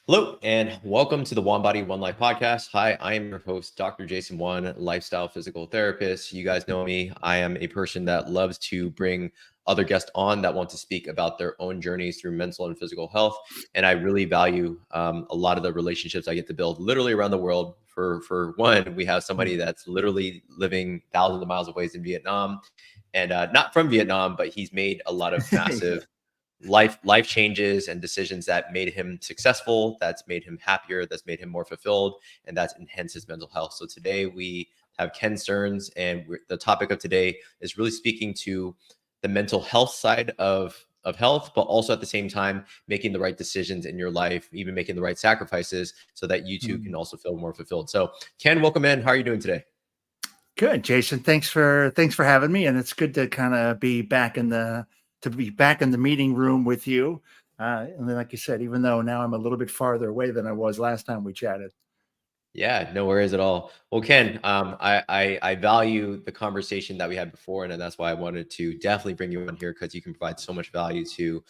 Hello, and welcome to the One Body, One Life podcast. Hi, I am your host, Dr. Jason One, lifestyle physical therapist. You guys know me. I am a person that loves to bring other guests on that want to speak about their own journeys through mental and physical health. And I really value a lot of the relationships I get to build literally around the world. For one, we have somebody that's literally living thousands of miles away in Vietnam, and not from Vietnam, but he's made a lot of Yeah. massive life changes and decisions that made him successful, that's made him happier, that's made him more fulfilled, and that's enhanced his mental health. So today we have Ken Stearns, and the topic of today is really speaking to the mental health side of health, but also at the same time making the right decisions in your life, even making the right sacrifices, so that you too can Mm. also feel more fulfilled. So Ken, welcome in. How are you doing today? Good, Jason. Thanks for having me, and it's good to kind of be back in the meeting room with you. And then, like you said, even though now I'm a little bit farther away than I was last time we chatted. Yeah, no worries at all. Well, Ken, I value the conversation that we had before, and that's why I wanted to definitely bring you on here because you can provide so much value to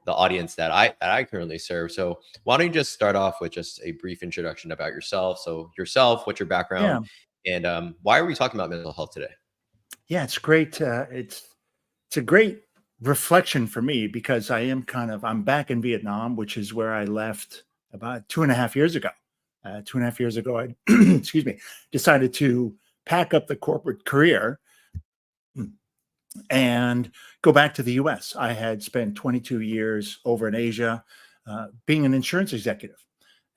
the audience that I currently serve. So why don't you just start off with just a brief introduction about yourself? So yourself, what's your background, Yeah, and why are we talking about mental health today? yeah, it's great. It's a great reflection for me because I'm back in Vietnam, which is where I left about 2.5 years ago. 2.5 years ago, I excuse me, decided to pack up the corporate career and go back to the US. I had spent 22 years over in Asia being an insurance executive.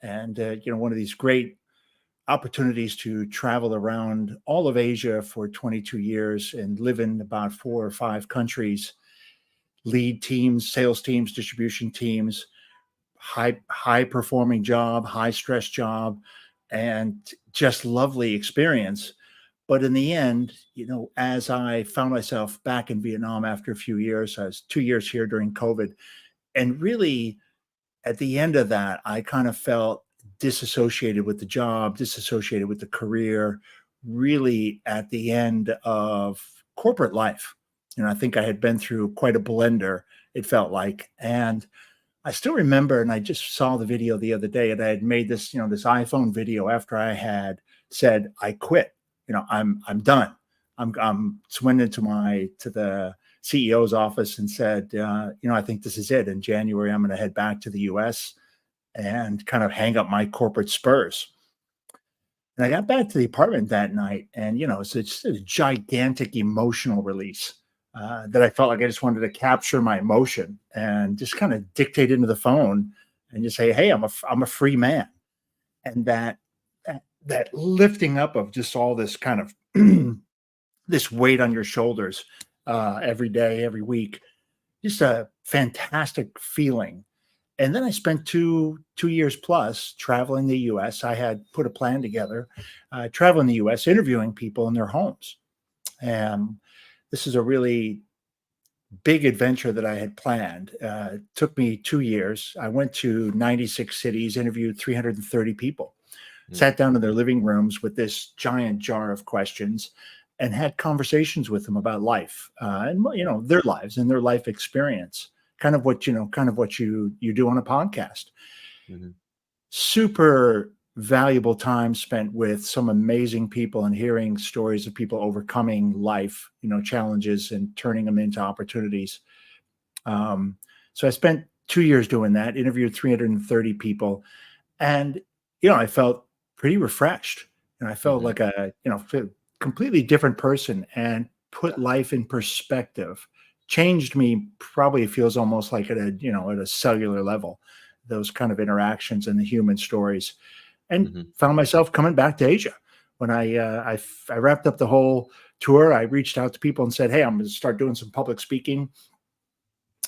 And, one of these great opportunities to travel around all of Asia for 22 years and live in about 4 or 5 countries, lead teams, sales teams, distribution teams, high performing job, high stress job, and just lovely experience. But in the end, as I found myself back in Vietnam after a few years, I was 2 years here during COVID. And really, at the end of that, I kind of felt disassociated with the job, disassociated with the career, really at the end of corporate life. I think I had been through quite a blender, it felt like. And I still remember, and I just saw the video the other day, and I had made this iPhone video after I had said I quit. I'm done. I'm went to the CEO's office and said, I think this is it. In January, I'm going to head back to the US and kind of hang up my corporate spurs. And I got back to the apartment that night, and it's a gigantic emotional release that I felt like I just wanted to capture my emotion and just kind of dictate into the phone and just say, "Hey, I'm a free man," and that lifting up of just all this kind of this weight on your shoulders every day, every week, just a fantastic feeling. And then I spent two years plus traveling the U.S. I had put a plan together, traveling the U.S., interviewing people in their homes. And this is a really big adventure that I had planned. It took me 2 years. I went to 96 cities, interviewed 330 people, Mm, sat down in their living rooms with this giant jar of questions, and had conversations with them about life and their lives and their life experience. Kind of what you do on a podcast. mhm, Super valuable time spent with some amazing people and hearing stories of people overcoming life, challenges and turning them into opportunities. Um, so I spent 2 years doing that, interviewed 330 people, and I felt pretty refreshed, and I felt mhm. like a completely different person, and put life in perspective. Changed me. Probably feels almost like at a cellular level, those kind of interactions and the human stories, and Mhm. found myself coming back to Asia. When I wrapped up the whole tour, I reached out to people and said, "Hey, I'm going to start doing some public speaking.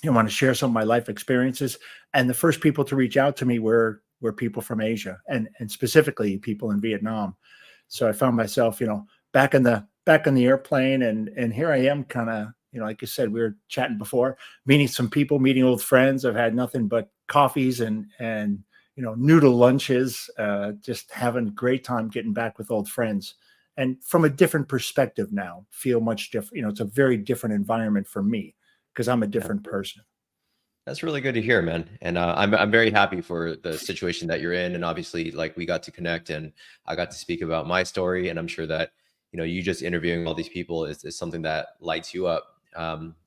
I want to share some of my life experiences." And the first people to reach out to me were people from Asia, and specifically people in Vietnam. So I found myself, back in the airplane, and here I am, kind of, like you said, we were chatting before, meeting some people, meeting old friends. I've had nothing but coffees and noodle lunches, just having a great time getting back with old friends. And from a different perspective now, feel much different. It's a very different environment for me because I'm a different Absolutely. person. That's really good to hear, man. And I'm very happy for the situation that you're in. And obviously, like we got to connect, and I got to speak about my story. And I'm sure that you just interviewing all these people is something that lights you up.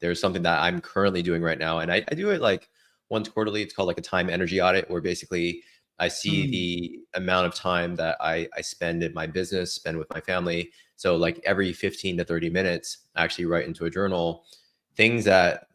There's something that I'm currently doing right now, and I do it like once quarterly. It's called like a time energy audit, where basically I see Mm, the amount of time that I spend in my business, spend with my family. So like every 15 to 30 minutes, I actually write into a journal things that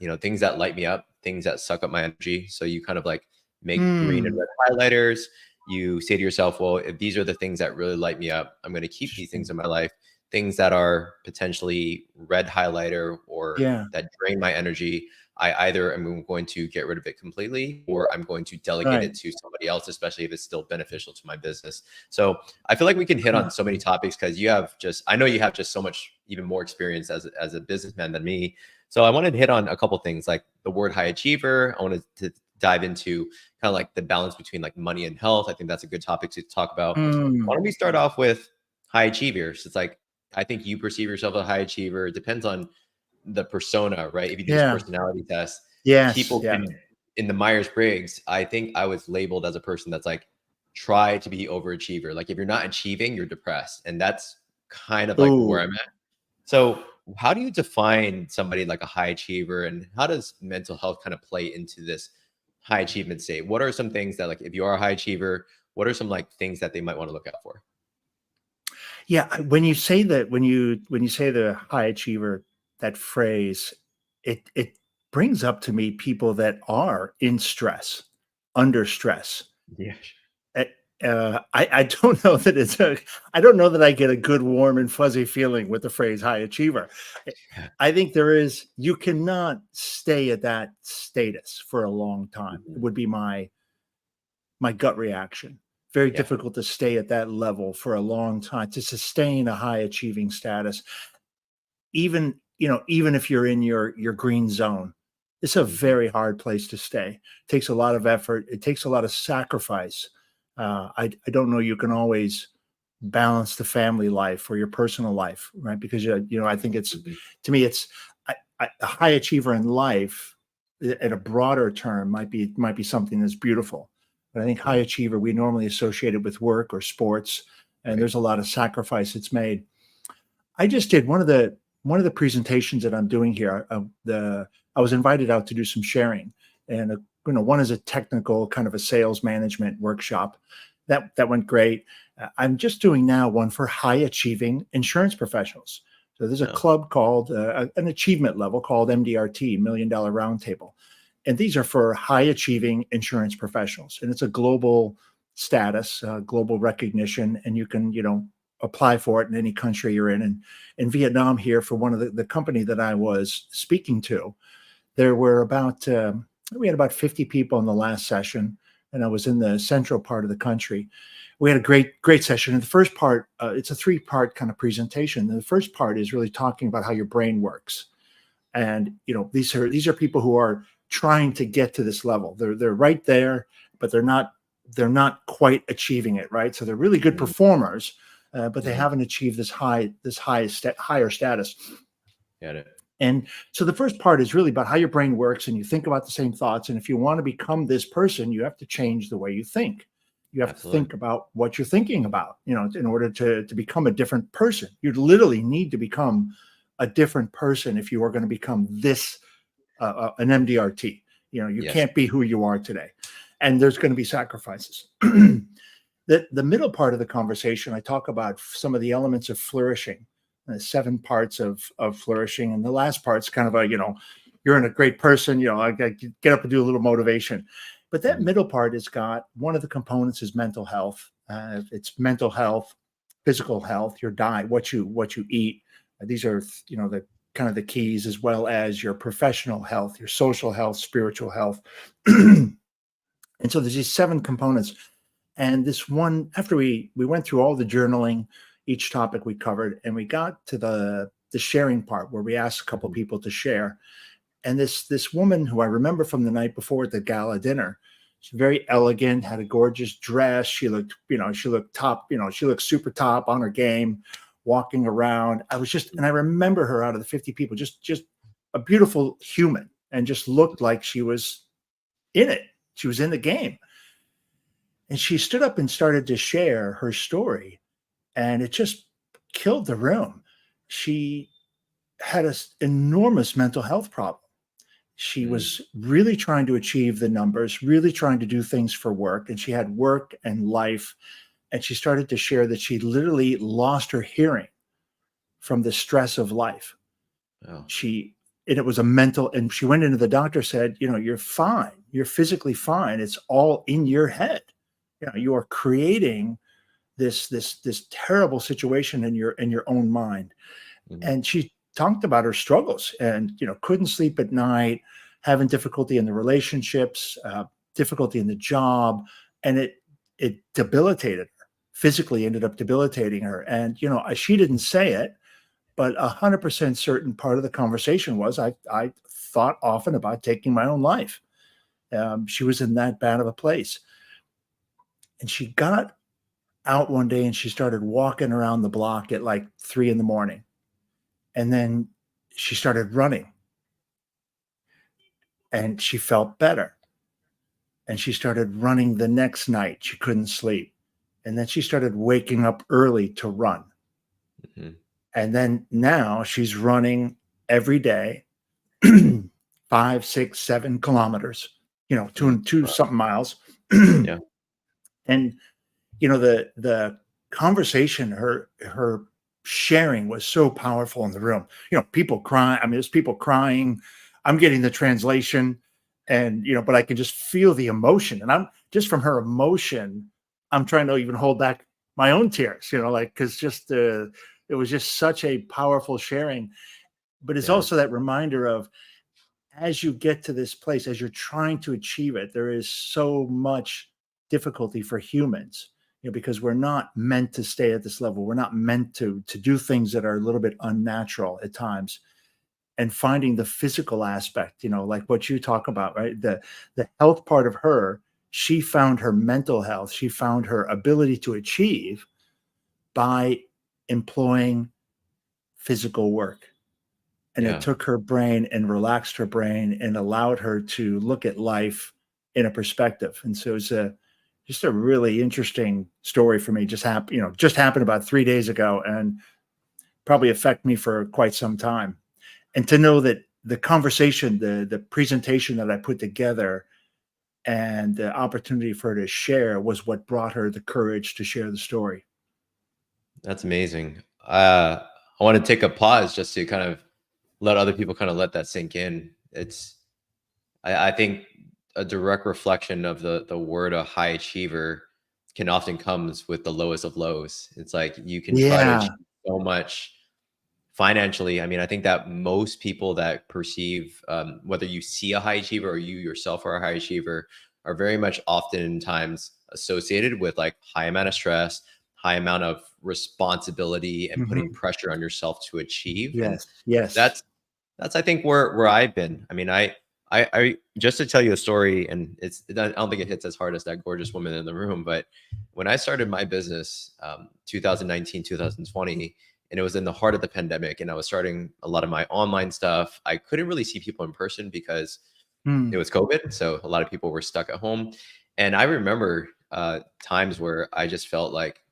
light me up, things that suck up my energy. So you kind of like make green and mm, red highlighters. You say to yourself, well, if these are the things that really light me up, I'm going to keep these things interesting. in my life. Things that are potentially red highlighter or Yeah, that drain my energy, I either am going to get rid of it completely, or I'm going to delegate right. it to somebody else, especially if it's still beneficial to my business. So I feel like we can hit Huh. on so many topics, because I know you have just so much even more experience as a businessman than me. So I wanted to hit on a couple things, like the word high achiever. I wanted to dive into kind of like the balance between like money and health. I think that's a good topic to talk about. Why Mm, don't we start off with high achievers? It's like, I think you perceive yourself as a high achiever. It depends on the persona, right? If you do this yeah. personality test, Yes. people Yeah. can, in the Myers-Briggs, I think I was labeled as a person that's like, try to be overachiever. Like if you're not achieving, you're depressed. And that's kind of like where Ooh. I'm at. So, how do you define somebody like a high achiever, and how does mental health kind of play into this high achievement state? What are some things that, like, if you are a high achiever, what are some like things that they might want to look out for? Yeah. When you say that, when you say the high achiever, that phrase, it brings up to me people that are in stress, under stress. Yeah. Eh, I don't know that I don't know that I get a good, warm, and fuzzy feeling with the phrase high achiever. Eh, I think you cannot stay at that status for a long time. It Mhm. would be my gut reaction. Very Yeah. difficult to stay at that level for a long time, to sustain a high achieving status. Even if you're in your green zone, it's a Mhm. very hard place to stay. It takes a lot of effort. It takes a lot of sacrifice. I don't know you can always balance the family life or your personal life, right? Because I think it's Mhm. to me it's a high achiever in life at a broader term might be something that's beautiful. But I think high Yeah. achiever we normally associate it with work or sports, and Right. there's a lot of sacrifice that's made. I just did one of the presentations that I'm doing here. I was invited out to do some sharing, and one is a technical kind of a sales management workshop. That went great. I'm just doing now one for high achieving insurance professionals. So there's a No. club called an achievement level called MDRT, Million Dollar Roundtable, and these are for high achieving insurance professionals, and it's a global status, global recognition, and you can apply for it in any country you're in. And in Vietnam here, for one of the company that I was speaking to, there were we had about 50 people in the last session, and I was in the central part of the country. We had a great session. And the first part, it's a three-part kind of presentation. And the first part is really talking about how your brain works. And these are people who are trying to get to this level. They're right there, but they're not quite achieving it, right? So they're really good Mhm. performers, but they Mhm. haven't achieved higher status. Got it. And so the first part is really about how your brain works, and you think about the same thoughts. And if you want to become this person, you have to change the way you think. You have to Absolutely. think about what you're thinking about, in order to become a different person. You literally need to become a different person if you are going to become this an MDRT. You Yes. can't be who you are today, and there's going to be sacrifices. The middle part of the conversation, I talk about some of the elements of flourishing, 7 parts of flourishing, and the last part's kind of you're in a great person. I get up and do a little motivation, but that Mhm. middle part has got one of the components is mental health. It's mental health, physical health, your diet, what you eat. These are the kind of the keys, as well as your professional health, your social health, spiritual health. And so there's these 7 components. And this one, after we went through all the journaling, each topic we covered, and we got to the sharing part where we asked a couple Mhm. people to share. And this woman who I remember from the night before at the gala dinner, she's very elegant, had a gorgeous dress. She looked super top on her game, walking around. And I remember her out of the 50 people, just a beautiful human, and just looked like she was in it. She was in the game. And she stood up and started to share her story, and it just killed the room. She had an enormous mental health problem. She was really trying to achieve the numbers, really trying to do things for work, and she had work and life. And she started to share that she literally lost her hearing from the stress of life. Oh. And it was a mental, and she went into the doctor, said, you're fine. You're physically fine. It's all in your head. You are creating this terrible situation in your own mind. And she talked about her struggles and, couldn't sleep at night, having difficulty in the relationships, difficulty in the job. And it debilitated her, physically ended up debilitating her. And, she didn't say it, but 100% certain part of the conversation was, I thought often about taking my own life. She was in that bad of a place. And she got out one day and she started walking around the block at like 3 a.m. And then she started running and she felt better. And she started running the next night. She couldn't sleep. And then she started waking up early to run. And then now she's running every day, 5, 6, 7 kilometers, two something miles. Yeah. And, the conversation, her sharing was so powerful in the room. People crying. I mean, there's people crying. I'm getting the translation and, but I can just feel the emotion. And I'm just from her emotion, I'm trying to even hold back my own tears, because just it was just such a powerful sharing. But it's also that reminder of, as you get to this place, as you're trying to achieve it, there is so much difficulty for humans, because we're not meant to stay at this level. We're not meant to do things that are a little bit unnatural at times. And finding the physical aspect, like what you talk about, right? The health part of her, she found her mental health. She found her ability to achieve by employing physical work. And it took her brain and relaxed her brain and allowed her to look at life in a perspective. And so it's just a really interesting story for me. Just happened about 3 days ago and probably affect me for quite some time. And to know that the conversation, the presentation that I put together and the opportunity for her to share was what brought her the courage to share the story. That's amazing. I want to take a pause just to kind of let other people kind of let that sink in. I think a direct reflection of the word a high achiever can often comes with the lowest of lows. It's like you can try to achieve so much financially. I mean, I think that most people that perceive, whether you see a high achiever or you yourself are a high achiever, are very much oftentimes associated with like high amount of stress, high amount of responsibility, and putting pressure on yourself to achieve. Yes. That's I think where I've been. I mean, I just to tell you a story, and I don't think it hits as hard as that gorgeous woman in the room, but when I started my business, 2019, 2020, and it was in the heart of the pandemic, and I was starting a lot of my online stuff. I couldn't really see people in person because it was COVID. So a lot of people were stuck at home. And I remember times where I just felt like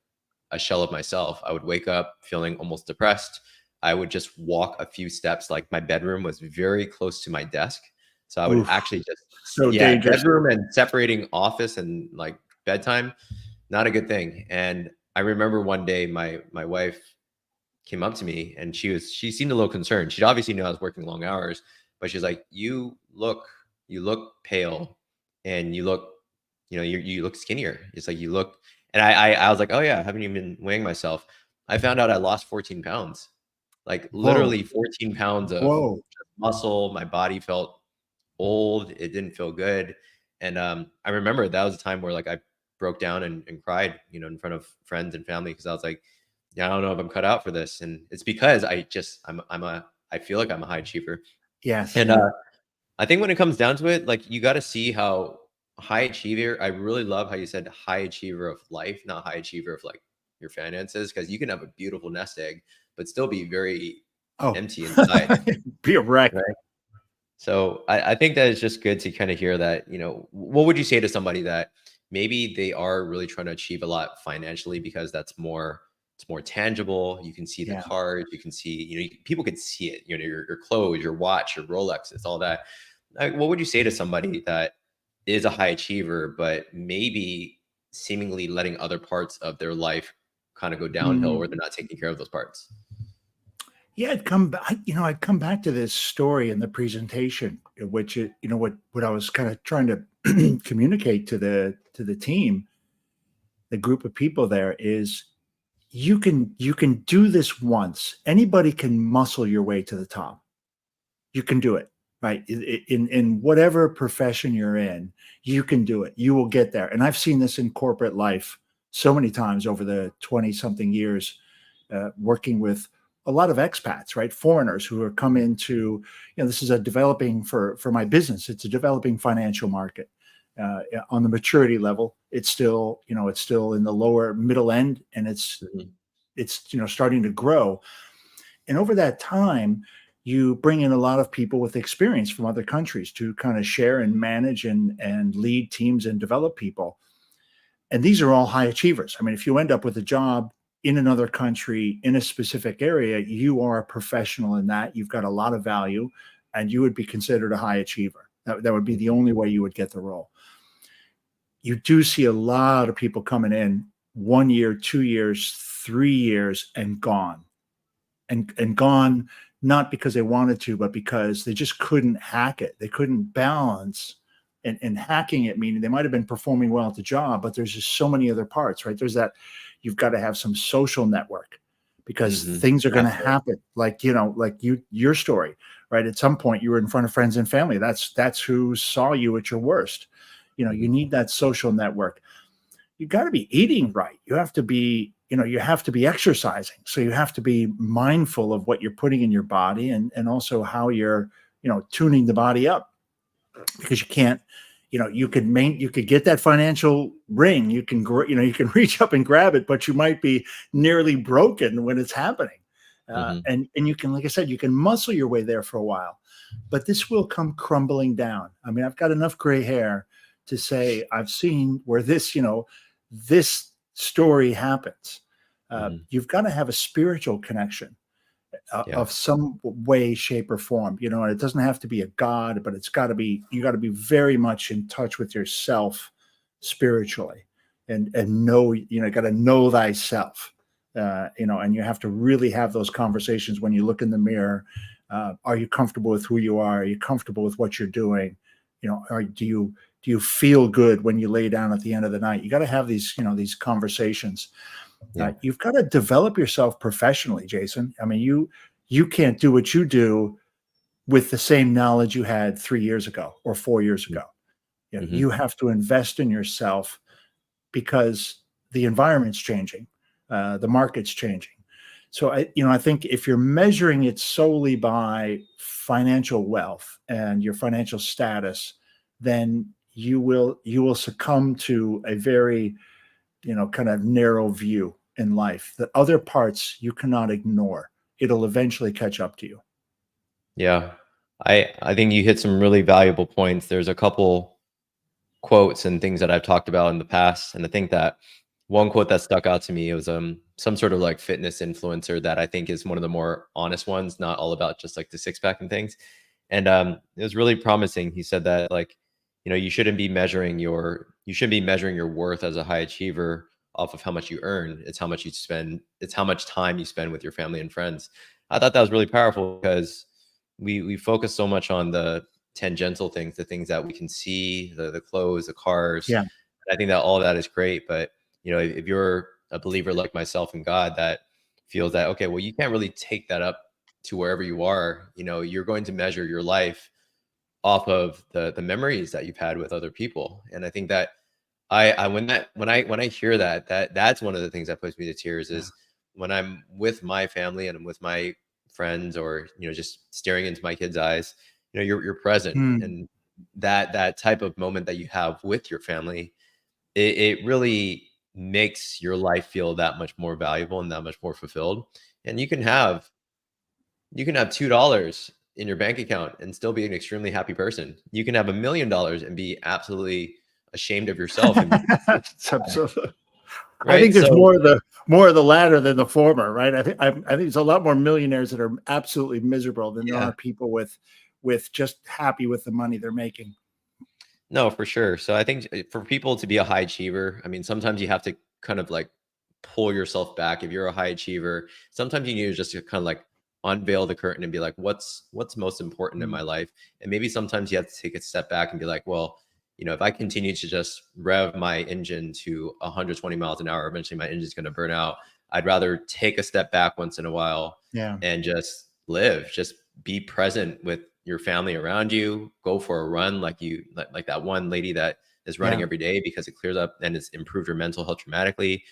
a shell of myself. I would wake up feeling almost depressed. I would just walk a few steps. Like my bedroom was very close to my desk. So I would actually just, dangerous. bedroom and separating office and like bedtime, not a good thing. And I remember one day my wife came up to me and she seemed a little concerned. She obviously knew I was working long hours, but she's like, you look pale and you look, you look skinnier. It's like you look, and I was like, oh yeah, I haven't even been weighing myself. I found out I lost 14 pounds, like literally 14 pounds of muscle. My body felt old. It didn't feel good. And I remember that was a time where like I broke down and cried, in front of friends and family. Cause I was like, yeah, I don't know if I'm cut out for this. And it's because I feel like I'm a high achiever. Yes. And I think when it comes down to it, like you got to see how high achiever, I really love how you said high achiever of life, not high achiever of like your finances. Cause you can have a beautiful nest egg, but still be very empty inside. Be a wreck. Right? So I think that it's just good to kind of hear that, what would you say to somebody that maybe they are really trying to achieve a lot financially because it's more tangible. You can see the Yeah. cards, you can see, people can see it, your clothes, your watch, your Rolex, it's all that. Like, what would you say to somebody that is a high achiever, but maybe seemingly letting other parts of their life kind of go downhill, or they're Mm. not taking care of those parts? Yeah, I'd come back, I'd come back to this story in the presentation, which what I was kind of trying to communicate to the team, the group of people there is you can do this once. Anybody can muscle your way to the top. You can do it, right? In whatever profession you're in, you can do it. You will get there. And I've seen this in corporate life so many times over the 20 something years, working with a lot of expats, right? Foreigners who are come into, this is a developing for my business. It's a developing financial market. On the maturity level, it's still in the lower middle end, and Mhm. it's starting to grow. And over that time, you bring in a lot of people with experience from other countries to kind of share and manage and lead teams and develop people. And these are all high achievers. I mean, if you end up with a job in another country in a specific area, you are a professional in that. You've got a lot of value, and you would be considered a high achiever. That would be the Mhm. only way you would get the role. You do see a lot of people coming in 1 year, 2 years, 3 years, and gone and gone, not because they wanted to, but because they just couldn't hack it. They couldn't balance and hacking it, meaning they might have been performing well at the job, but there's just so many other parts, right? There's that you've got to have some social network because Mhm. things are going to Absolutely. happen. Like, like your story, right? At some point you were in front of friends and family. That's who saw you at your worst. You Mhm. need that social network. You got to be eating right. You have to be exercising. So you have to be mindful of what you're putting in your body and also how you're, tuning the body up, because you can't, you could get that financial ring. You can reach up and grab it, but you might be nearly broken when it's happening. Mhm. And you can, like I said, you can muscle your way there for a while, but this will come crumbling down. I mean, I've got enough gray hair to say I've seen where this story happens. Mhm. You've got to have a spiritual connection Yeah. of some way, shape, or form. And it doesn't have to be a god, but you got to be very much in touch with yourself spiritually, and know, got to know thyself. And you have to really have those conversations when you look in the mirror. Are you comfortable with who you are? Are you comfortable with what you're doing? Do you feel good when you lay down at the end of the night? You got to have these conversations. Yeah. You've got to develop yourself professionally, Jason. I mean, you can't do what you do with the same knowledge you had 3 years ago or 4 years Mm. ago. You Mhm. have to invest in yourself because the environment's changing, the market's changing. So I think if you're measuring it solely by financial wealth and your financial status, then you will succumb to a very kind of narrow view in life. The other parts you cannot ignore. It'll eventually catch up to you. Yeah. I think you hit some really valuable points. There's a couple quotes and things that I've talked about in the past, and I think that one quote that stuck out to me was some sort of like fitness influencer that I think is one of the more honest ones, not all about just like the six pack and things. And it was really promising. He said that, like, you shouldn't be measuring your worth as a high achiever off of how much you earn. It's how much you spend. It's how much time you spend with your family and friends. I thought that was really powerful because we focus so much on the tangential things, the things that we can see, the clothes, the cars. Yeah. I think that all of that is great, but if you're a believer like myself in God that feels that, okay, well, you can't really take that up to wherever you are. You're going to measure your life off of the memories that you've had with other people. And I think that I when I hear that's one of the things that puts me to tears Yeah. is when I'm with my family and I'm with my friends, or just staring into my kids' eyes. You're present, Hmm. and that type of moment that you have with your family, it really makes your life feel that much more valuable and that much more fulfilled. And you can have $2 in your bank account and still be an extremely happy person. You can have $1 million and be absolutely ashamed of yourself and be Absolutely. I right. think there's So more of the latter than the former, right? I think there's a lot more millionaires that are absolutely miserable than there yeah, are people with just happy with the money they're making. no, for sure. So I think for people to be a high achiever, I mean, sometimes you have to kind of like pull yourself back. If you're a high achiever, sometimes you need to just to kind of like unveil the curtain and be like, what's most important in Mm, my life? And maybe sometimes you have to take a step back and be like, well, if I continue to just rev my engine to 120 miles an hour, eventually my engine's going to burn out. I'd rather take a step back once in a while yeah, and just live, just be present with your family around you, go for a run like that one lady that is running yeah, every day because it clears up and it's improved her mental health dramatically.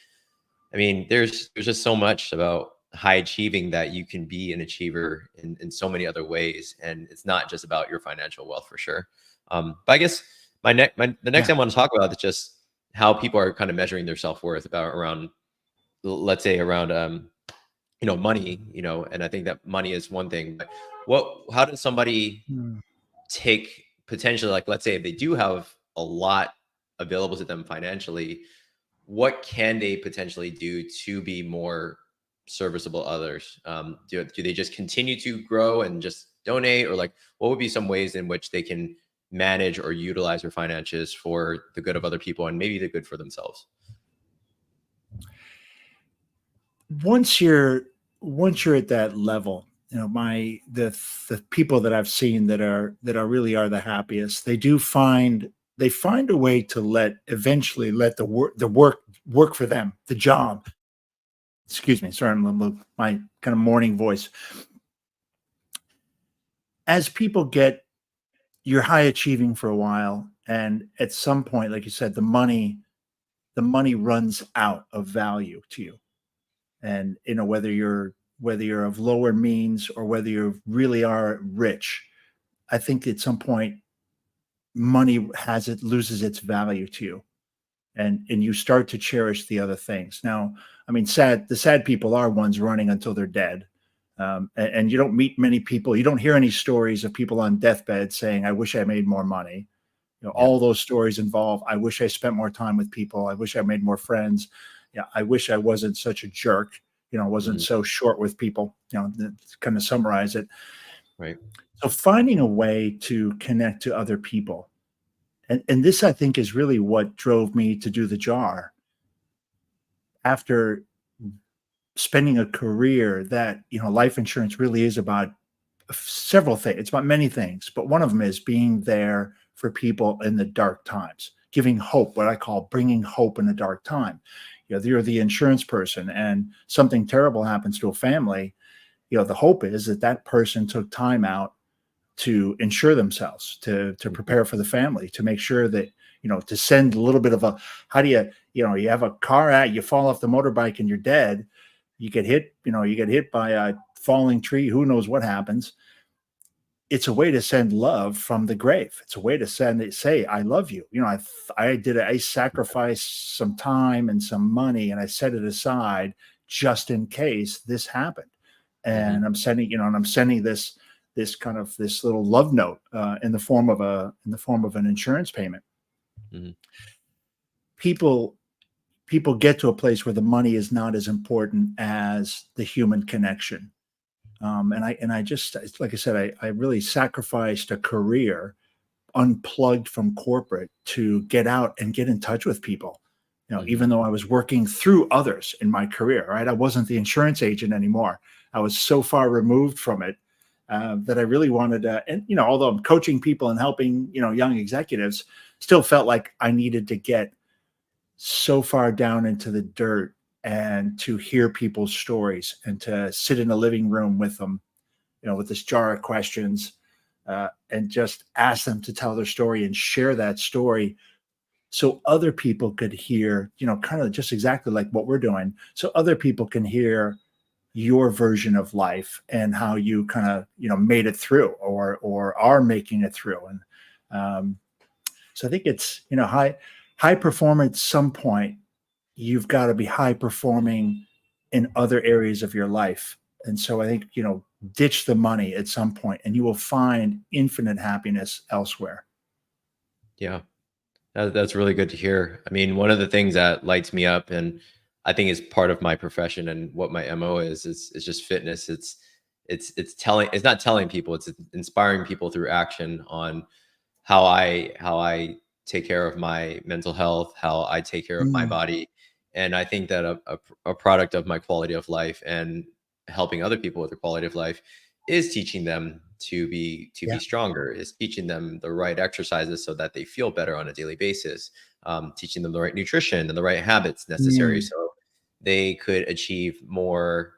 I mean, there's just so much about high achieving that you can be an achiever in so many other ways. And it's not just about your financial wealth for sure. But I guess the next yeah. thing I want to talk about is just how people are kind of measuring their self-worth about around, let's say around money, and I think that money is one thing, but how does somebody Mm. take potentially, like, let's say if they do have a lot available to them financially, what can they potentially do to be more serviceable to others? Do they just continue to grow and just donate, or like what would be some ways in which they can manage or utilize their finances for the good of other people and maybe the good for themselves? Once you're once you're at that level, the people that I've seen that are really are the happiest, they find a way to eventually let the work for them, the job. Excuse me, sorry, my kind of morning voice. As people get you're high achieving for a while, and at some point, like you said, the money runs out of value to you. And whether you're of lower means or whether you really are rich, I think at some point money has it loses its value to you, and you start to cherish the other things. Now, I mean, the sad people are ones running until they're dead. And you don't meet many people, you don't hear any stories of people on deathbed saying, I wish I made more money. Yeah. All those stories involve, I wish I spent more time with people, I wish I made more friends. Yeah, I wish I wasn't such a jerk, wasn't Mhm. so short with people, to kind of summarize it. Right. So finding a way to connect to other people, and this I think is really what drove me to do the jar. After spending a career that, life insurance really is about several things. It's about many things, but one of them is being there for people in the dark times, giving hope, what I call bringing hope in a dark time. You're the insurance person and something terrible happens to a family. The hope is that that person took time out to insure themselves, to Mhm. prepare for the family, to make sure that, to send a little bit of a, how do you have a car out, you fall off the motorbike and you're dead. You get hit by a falling tree, who knows what happens. It's a way to send love from the grave. It's a way to say, I love you. I sacrificed some time and some money and I set it aside just in case this happened. Mhm. And I'm sending this little love note in the form of an insurance payment. Mhm. People people get to a place where the money is not as important as the human connection. And I just, like I said, I really sacrificed a career, unplugged from corporate, to get out and get in touch with people. Mhm. Even though I was working through others in my career, right? I wasn't the insurance agent anymore. I was so far removed from it, that I really wanted to. And although I'm coaching people and helping young executives, still felt like I needed to get so far down into the dirt and to hear people's stories and to sit in a living room with them, with this jar of questions, and just ask them to tell their story and share that story so other people could hear, kind of just exactly like what we're doing. So other people can hear your version of life and how you kind of, made it through or are making it through. And so I think it's, high performance. At some point, you've got to be high performing in other areas of your life And so I think, ditch the money at some point and you will find infinite happiness elsewhere. Yeah. That's really good to hear. I mean, one of the things that lights me up, and I think is part of my profession and what my MO is just fitness. It's not telling people, it's inspiring people through action on how I take care of my mental health, how I take care of my Mm, body. And I think that a product of my quality of life and helping other people with their quality of life is teaching them to be yeah. stronger, is teaching them the right exercises so that they feel better on a daily basis, teaching them the right nutrition and the right habits necessary Mm, so they could achieve more,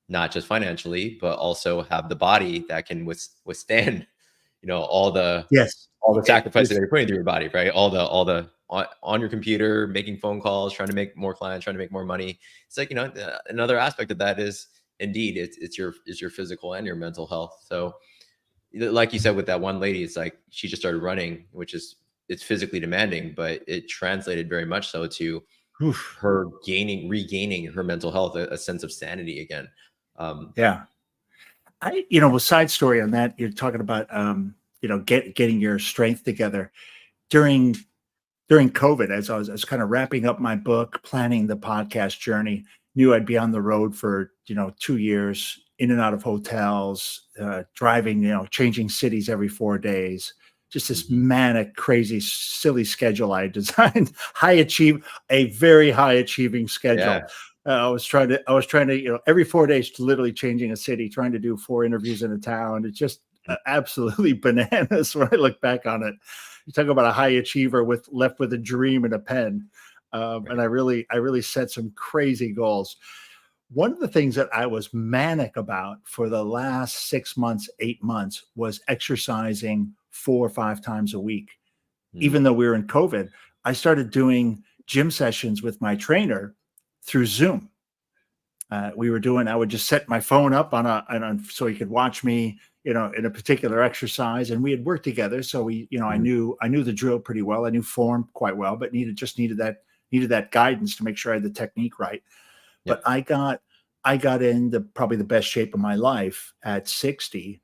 not just financially, but also have the body that can withstand, all the yes. sacrifices that There's, you're putting through your body, right? All the on your computer, making phone calls, trying to make more clients, trying to make more money. It's like, another aspect of that is indeed it's your physical and your mental health. So like you said with that one lady, it's like she just started running, which is it's physically demanding, but it translated very much so to oof, her regaining her mental health, a sense of sanity again. yeah. A side story on that, you're talking about, getting your strength together during during COVID, as I was kind of wrapping up my book, planning the podcast journey, knew I'd be on the road for 2 years, in and out of hotels, driving, changing cities every 4 days. Just this Mhm. manic, crazy, silly schedule I designed. A very high achieving schedule. Yeah. I was trying to, every 4 days, literally changing a city, trying to do 4 interviews in a town. It's just absolutely bananas when I look back on it. You talk about a high achiever left with a dream and a pen. And Right. I really set some crazy goals. One of the things that I was manic about for the last 6 months, 8 months was exercising 4 or 5 times a week. Mm. Even though we were in COVID, I started doing gym sessions with my trainer through Zoom. I would just set my phone up so he could watch me, in a particular exercise. And we had worked together. So Mhm. I knew the drill pretty well. I knew form quite well, but needed that guidance to make sure I had the technique right. But Yep. I got into probably the best shape of my life at 60,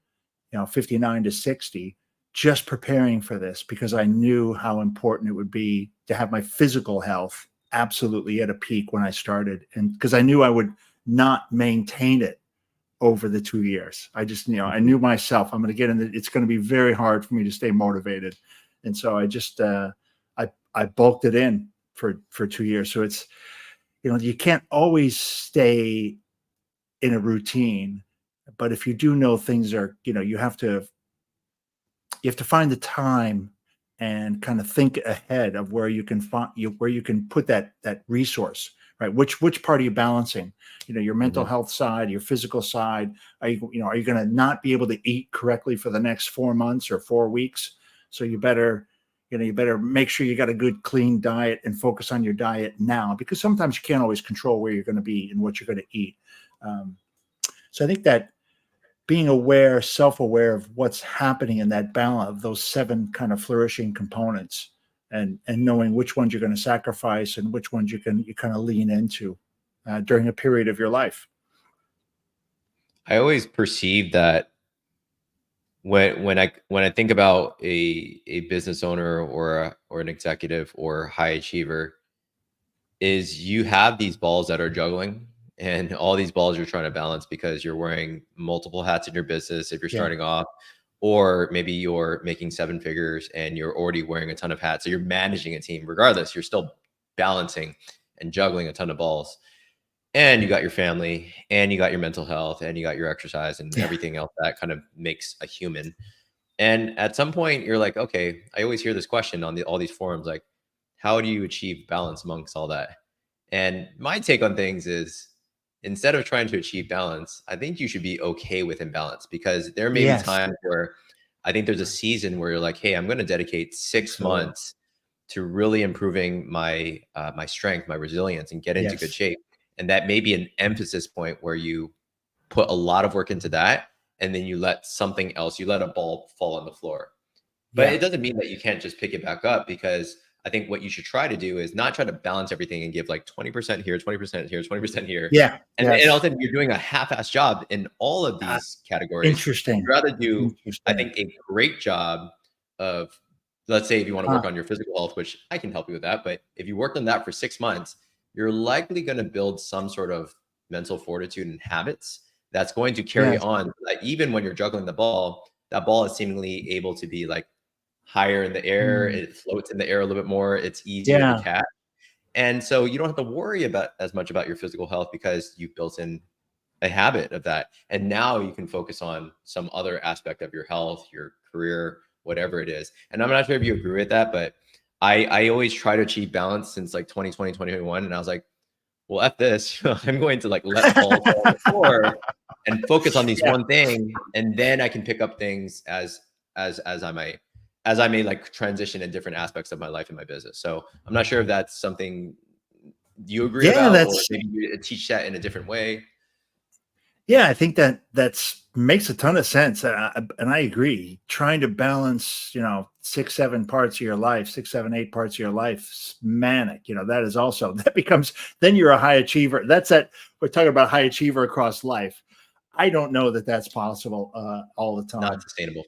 59 to 60, just preparing for this because I knew how important it would be to have my physical health absolutely at a peak when I started. And because I knew I would not maintain it over the 2 years. I Mhm. knew myself, I'm going to get in it's going to be very hard for me to stay motivated. And so I bulked it in for 2 years. So you can't always stay in a routine, but if you do know things are, you have to find the time and kind of think ahead of where you can find where you can put that resource, right? Which part are you balancing? Your mental Mhm. health side, your physical side. Are you going to not be able to eat correctly for the next 4 months or 4 weeks? So you better make sure you got a good clean diet and focus on your diet now, because sometimes you can't always control where you're going to be and what you're going to eat. um, so I think that being aware, self-aware of what's happening in that balance of those seven kind of flourishing components, and knowing which ones you're going to sacrifice and which ones you kind of lean into during a period of your life. I always perceive that when I think about a business owner or an executive or high achiever, is you have these balls that are juggling, and all these balls you're trying to balance because you're wearing multiple hats in your business if you're Yeah, starting off, or maybe you're making seven figures and you're already wearing a ton of hats. So you're managing a team. Regardless, you're still balancing and juggling a ton of balls. And you got your family, and you got your mental health, and you got your exercise, and yeah, everything else that kind of makes a human. And at some point, you're like, okay, I always hear this question on all these forums, like, how do you achieve balance amongst all that? And my take on things is, instead of trying to achieve balance, I think you should be okay with imbalance, because there may be yes, times where I think there's a season where you're like, hey, I'm going to dedicate six absolutely, months to really improving my strength, my resilience, and get into good yes, shape. And that may be an emphasis point where you put a lot of work into that, and then you let something else, you let a ball fall on the floor. But yeah, it doesn't mean that you can't just pick it back up, because I think what you should try to do is not try to balance everything and give like 20% here, 20% here, 20% here. Yeah. And all Yes. of a sudden you're doing a half-ass job in all of Uh, these categories. You'd interesting. rather do, I Interesting. think, a great job of, let's say if you want to Huh. work on your physical health, which I can help you with that, but if you worked on that for 6 months, you're likely going to build some sort of mental fortitude and habits that's going to carry Yes. on, so that even when you're juggling the ball, that ball is seemingly able to be like higher in the air. Mm. It floats in the air a little bit more. It's easier to Yeah. catch. And so you don't have to worry about as much about your physical health because you've built in a habit of that. And now you can focus on some other aspect of your health, your career, whatever it is. And I'm not sure if you agree with that, but I always try to achieve balance since like 2020, 2021. And I was like, well, F this. I'm going to like let balls fall on the floor and focus on these Yeah. one thing. And then I can pick up things as I may like transition in different aspects of my life and my business. So I'm not sure if that's something you agree Yeah. about, or That's maybe you teach that in a different way. Yeah, I think that's makes a ton of sense, and I agree. Trying to balance, 6, 7 parts of your life, 6, 7, 8 parts of your life, manic. That is also that becomes then you're a high achiever. We're talking about high achiever across life. I don't know that that's possible all the Not time. sustainable.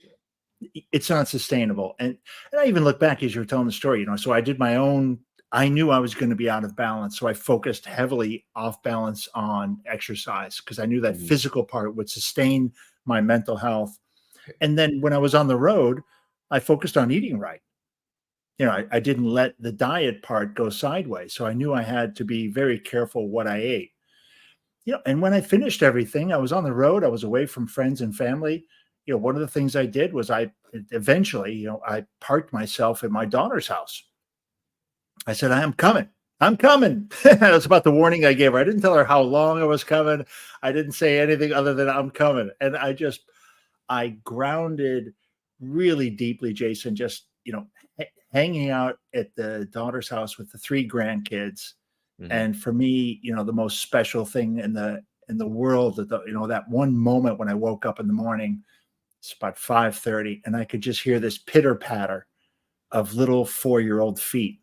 It's not sustainable. And I even look back as you were telling the story, so I did my own. I knew I was going to be out of balance, so I focused heavily off balance on exercise because I knew that Mhm. physical part would sustain my mental health. And then when I was on the road, I focused on eating right. I didn't let the diet part go sideways, so I knew I had to be very careful what I ate. And when I finished everything, I was on the road, I was away from friends and family. One of the things I did was I eventually, I parked myself at my daughter's house. I said, I am coming. I'm coming. That's about the warning I gave her. I didn't tell her how long I was coming. I didn't say anything other than I'm coming. And I grounded really deeply, Jason, just, hanging out at the daughter's house with the 3 grandkids. Mhm. And for me, the most special thing in the world, that one moment when I woke up in the morning, it's about 5:30, and I could just hear this pitter patter of little 4-year-old feet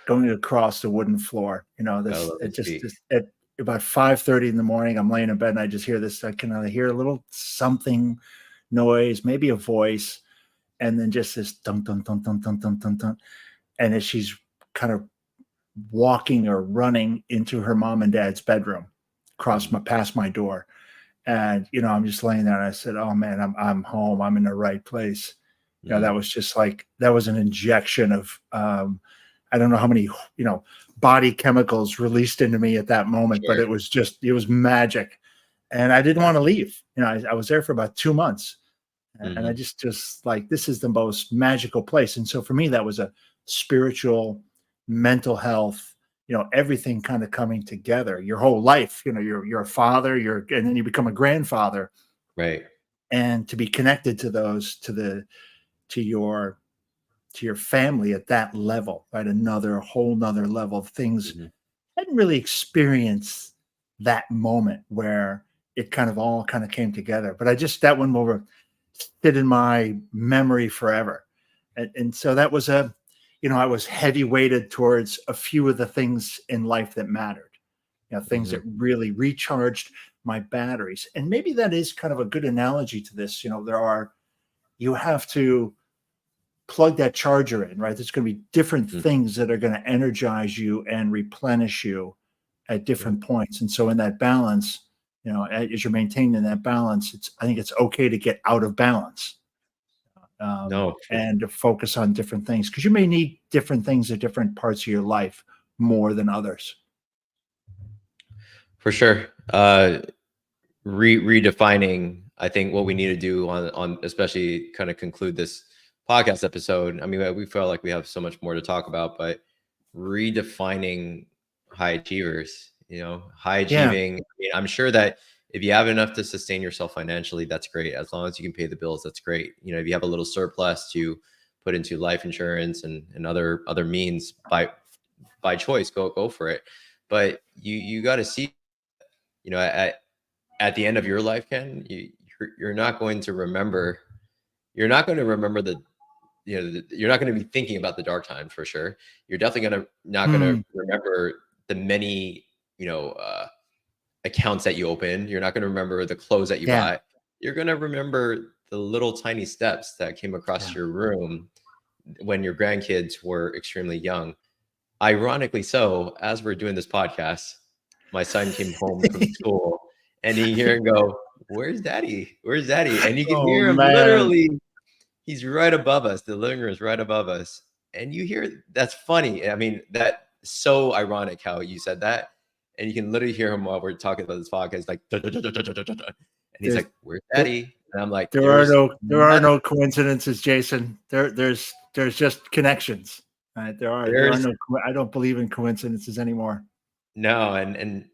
going across the wooden floor. I This love it to just speak. this, at about 5:30 in the morning, I'm laying in bed and I just hear this. I can hear a little something noise, maybe a voice, and then just this dun dun dun dun dun dun dun dun. And as she's kind of walking or running into her mom and dad's bedroom, Mhm. past my door. And I'm just laying there and I said, "Oh man, I'm home. I'm in the right place." That Mhm. was just like that was an injection of I don't know how many, body chemicals released into me at that moment, but Sure. it was magic. And I didn't want to leave. I was there for about 2 months. And I Mhm. just like this is the most magical place. And so for me, that was a spiritual, mental health, everything kind of coming together. Your whole life, you're a father, and then you become a grandfather, Right. and to be connected to those, to your family at that level, right? Another whole nother level of things. Mhm. I didn't really experience that moment where it kind of all kind of came together. But that one will sit in my memory forever. And so that was I was heavy weighted towards a few of the things in life that mattered, things that Mhm. really recharged my batteries. And maybe that is kind of a good analogy to this. You have to plug that charger in, right? There's going to be different Mhm. things that are going to energize you and replenish you at Yep. different points. And so in that balance, as you're maintaining that balance, I think it's okay to get out of balance, No, and to focus on different things because you may need different things at different parts of your life more than others. for sure. Redefining, I think, what we need to do on especially kind of conclude this podcast episode. I mean, we feel like we have so much more to talk about, but redefining high achievers, high Yeah. achieving. I mean, I'm sure that if you have enough to sustain yourself financially, that's great. As long as you can pay the bills, that's great. If you have a little surplus to put into life insurance and other means by choice, go for it. But you got to see, at the end of your life, Ken, you're not going to remember. You're not going to remember you're not going to be thinking about the dark times for sure. You're definitely not going to Mm, remember the many, accounts that you opened. You're not going to remember the clothes that you yeah, bought. You're going to remember the little tiny steps that came across yeah. your room when your grandkids were extremely young. Ironically so, as we're doing this podcast, my son came home from school and you hear him go, "Where's daddy? Where's daddy?" And you can Oh hear him man. literally, he's right above us. The living room is right above us. And you hear, that's funny. I mean, that's so ironic how you said that. And you can literally hear him while we're talking about this podcast, like, "Duh, duh, duh, duh, duh, duh, duh, duh." And he's There's like, "Where's there, daddy?" And I'm like, there are "There's not, no coincidences, Jason. There's just connections. Right? There are there's no. I don't believe in coincidences anymore. no." And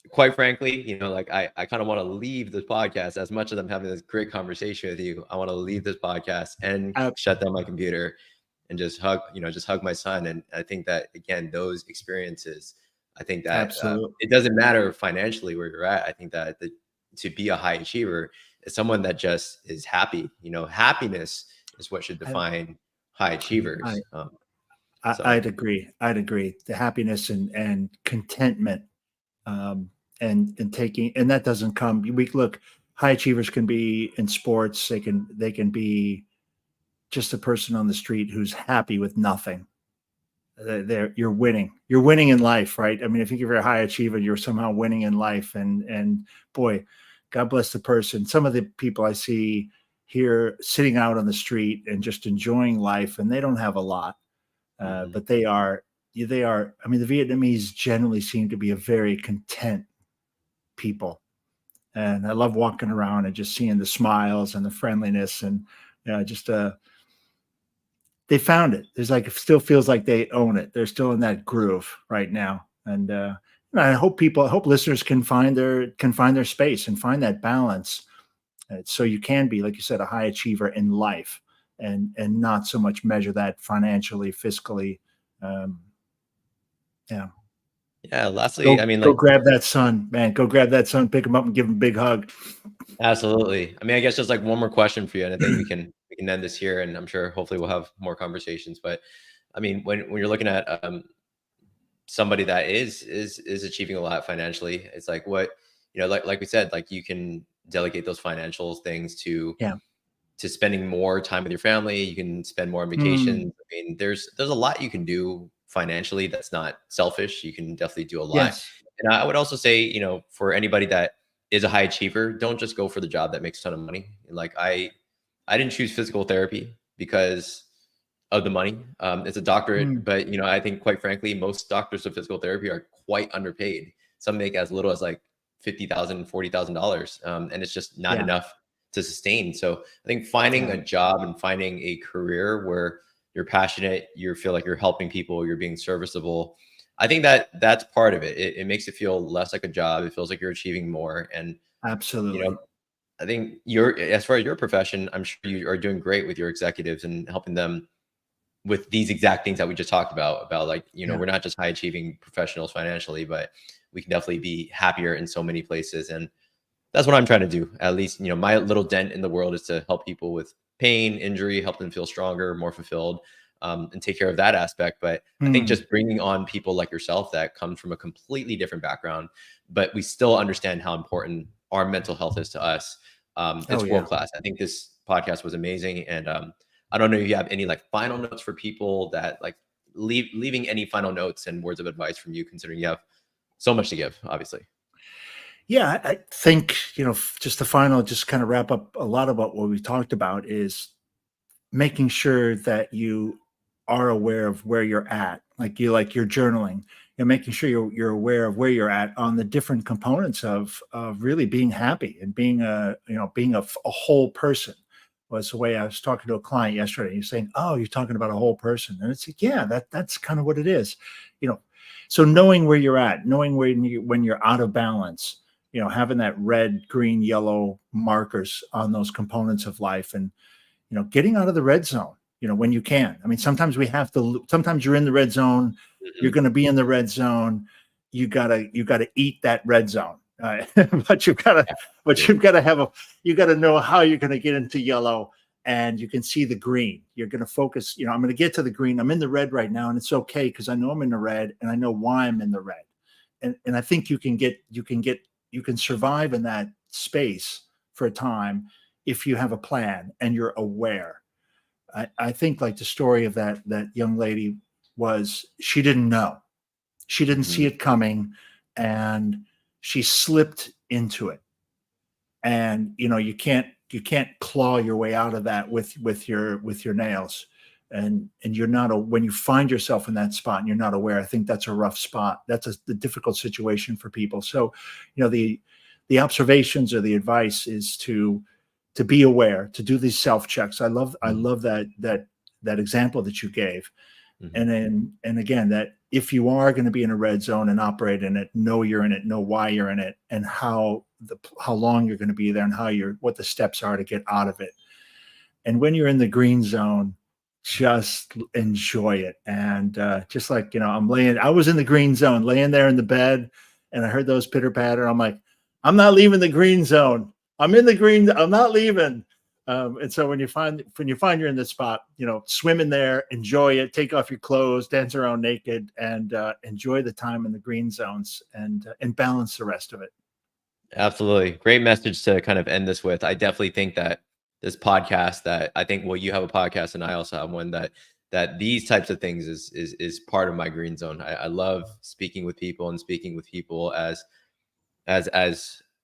quite frankly, like I kind of want to leave this podcast as much as I'm having this great conversation with you. I want to leave this podcast and Ab- shut down my computer and just hug my son. And I think that again, those experiences, I think that Absolutely. it doesn't matter financially where you're at. I think that to be a high achiever is someone that just is happy. Happiness is what should I, define high I achievers. I'd So agree. I'd agree. The happiness and contentment, and taking, and that doesn't come. We look. High achievers can be in sports. They can be just a person on the street who's happy with nothing. You're winning. You're winning in life, right? I mean, if you're a high achiever, you're somehow winning in life. And boy, God bless the person. Some of the people I see here sitting out on the street and just enjoying life, and they don't have a lot, mhm. but they are. They are. I mean, the Vietnamese generally seem to be a very content people, and I love walking around and just seeing the smiles and the friendliness, and just they found it. There's like, it still feels like they own it. They're still in that groove right now. And I I hope listeners can find their space and find that balance. So you can be, like you said, a high achiever in life, and not so much measure that financially, fiscally. Um, yeah. Yeah. Lastly, I mean, Go like, grab that son, man. Go grab that son, pick him up, and give him a big hug. absolutely. I mean, I guess just like one more question for you, and I think we can end this here, and I'm sure hopefully we'll have more conversations. But I mean, when you're looking at somebody that is achieving a lot financially, it's like what like we said, like you can delegate those financial things Yeah. to spending more time with your family. You can spend more on Mm, vacations. I mean, there's a lot you can do financially that's not selfish. You can definitely do a lot. yes. And I would also say, for anybody that is a high achiever, don't just go for the job that makes a ton of money. Like I didn't choose physical therapy because of the money. It's a doctorate, Mm, but I think quite frankly, most doctors of physical therapy are quite underpaid. Some make as little as like $50,000, $40,000, and it's just not yeah. enough to sustain. So I think finding Yeah. a job and finding a career where you're passionate, you feel like you're helping people, you're being serviceable. I think that that's part of it. It makes it feel less like a job. It feels like you're achieving more. And you know, Absolutely. I think you're as far as your profession, I'm sure you are doing great with your executives and helping them with these exact things that we just talked about like, Yeah. we're not just high achieving professionals financially, but we can definitely be happier in so many places. And that's what I'm trying to do. At least, my little dent in the world is to help people with pain, injury, help them feel stronger, more fulfilled, and take care of that aspect. But I think Mm. just bringing on people like yourself that come from a completely different background, but we still understand how important our mental health is to us. Oh It's world yeah. class. I think this podcast was amazing. And I don't know if you have any like final notes for people that like leaving any final notes and words of advice from you, considering you have so much to give, obviously. Yeah, I think, just the final, just kind of wrap up a lot about what we talked about is making sure that you are aware of where you're at. Like you're journaling, making sure you're aware of where you're at on the different components of really being happy and being a whole person. Was the way I was talking to a client yesterday. He's saying, "Oh, you're talking about a whole person," and it's like, yeah, that's kind of what it is, you know. So knowing where you're at, knowing when you're out of balance, having that red, green, yellow markers on those components of life, and getting out of the red zone, when you can. I mean, sometimes we have to, sometimes you're in the red zone, you're Mhm. going to be in the red zone. You gotta eat that red zone. But you've got to, Yeah, but absolutely. you got to know how you're going to get into yellow and you can see the green. You're going to focus, I'm going to get to the green. I'm in the red right now, and it's okay because I know I'm in the red and I know why I'm in the red. And I think you can survive in that space for a time if you have a plan and you're aware. I think like the story of that young lady was, she didn't know. She didn't see it coming, and she slipped into it. And you can't claw your way out of that with your nails. And you're not when you find yourself in that spot and you're not aware, I think that's a rough spot. That's the difficult situation for people. So, the observations or the advice is to be aware, to do these self checks. I love that example that you gave. And again, that if you are going to be in a red zone and operate in it, know you're in it, know why you're in it, and how long you're going to be there, and what the steps are to get out of it. And when you're in the green zone, just enjoy it. And just like, I was in the green zone, laying there in the bed, and I heard those pitter patter. I'm like, I'm not leaving the green zone. I'm in the green. I'm not leaving. And so when you find you're in this spot, swim in there, enjoy it, take off your clothes, dance around naked, and enjoy the time in the green zones, and balance the rest of it. Absolutely. Great message to kind of end this with. I definitely think that this podcast, that I think, well, you have a podcast and I also have one, that these types of things is part of my green zone. I love speaking with people and speaking with people as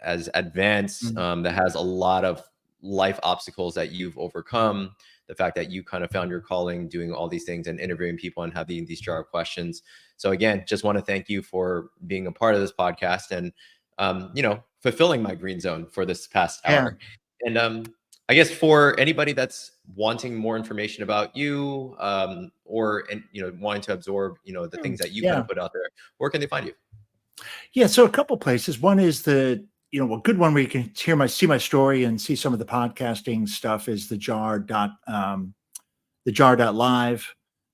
advanced, that has a lot of life obstacles that you've overcome. The fact that you kind of found your calling doing all these things and interviewing people and having these jar of questions. So again, just want to thank you for being a part of this podcast and, fulfilling my green zone for this past hour. And I guess for anybody that's wanting more information about you, or wanting to absorb, the things that you kind of put out there, where can they find you? Yeah, so a couple places. One is a good one where you can see my story and see some of the podcasting stuff is the jar.live.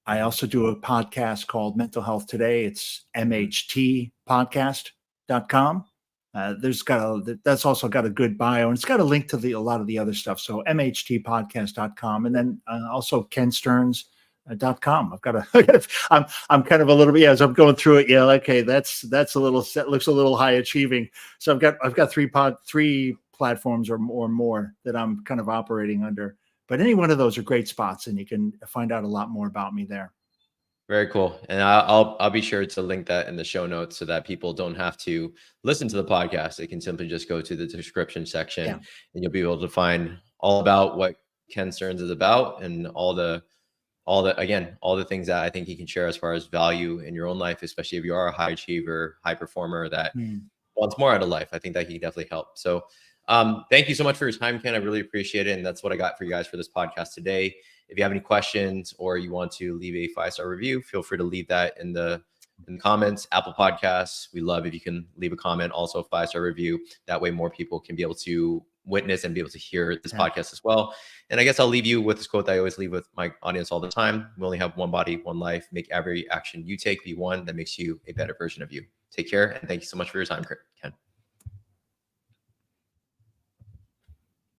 I also do a podcast called Mental Health Today. It's mhtpodcast.com. That's also got a good bio, and it's got a link to a lot of the other stuff. So mhtpodcast.com, and then also Ken Stearns.com. I'm kind of a little bit, as I'm going through it. Yeah. Okay. That's a little set, looks a little high achieving. So I've got three platforms or more that I'm kind of operating under, but any one of those are great spots, and you can find out a lot more about me there. Very cool. And I'll be sure to link that in the show notes so that people don't have to listen to the podcast. They can simply just go to the description section, and you'll be able to find all about what Ken Stearns is about, and all the things that I think he can share as far as value in your own life, especially if you are a high achiever, high performer that wants more out of life. I think that he can definitely help. So thank you so much for your time, Ken. I really appreciate it. And that's what I got for you guys for this podcast today. If you have any questions or you want to leave a 5-star review, feel free to leave that in the comments. Apple Podcasts, we love if you can leave a comment, also a 5-star review. That way more people can be able to witness and be able to hear this podcast as well. And I guess I'll leave you with this quote that I always leave with my audience all the time. We only have one body, one life. Make every action you take be one that makes you a better version of you. Take care. And thank you so much for your time, Ken.